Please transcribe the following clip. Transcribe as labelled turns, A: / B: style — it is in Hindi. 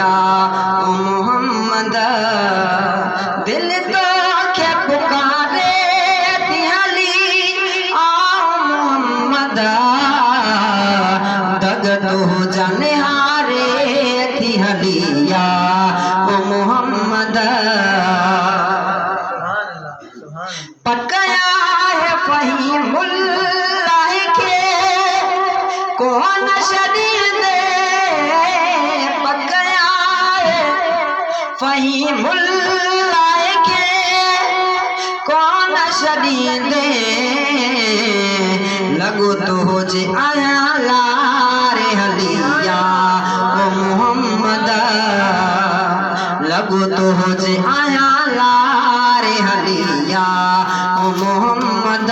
A: या ओ मोहम्मद दिल तो के पुकारे तिहली आओ मोहम्मद दग तो जाने हारे तिहली या ओ मोहम्मद पकया है फहीमुल्लाह के कौन शरीद पकया है फहीमुल्लाह के कौन शरीद लगो तो जे आया लारे हलिया ओ मोहम्मद लगो तो जे आया लारे हलिया ओ मोहम्मद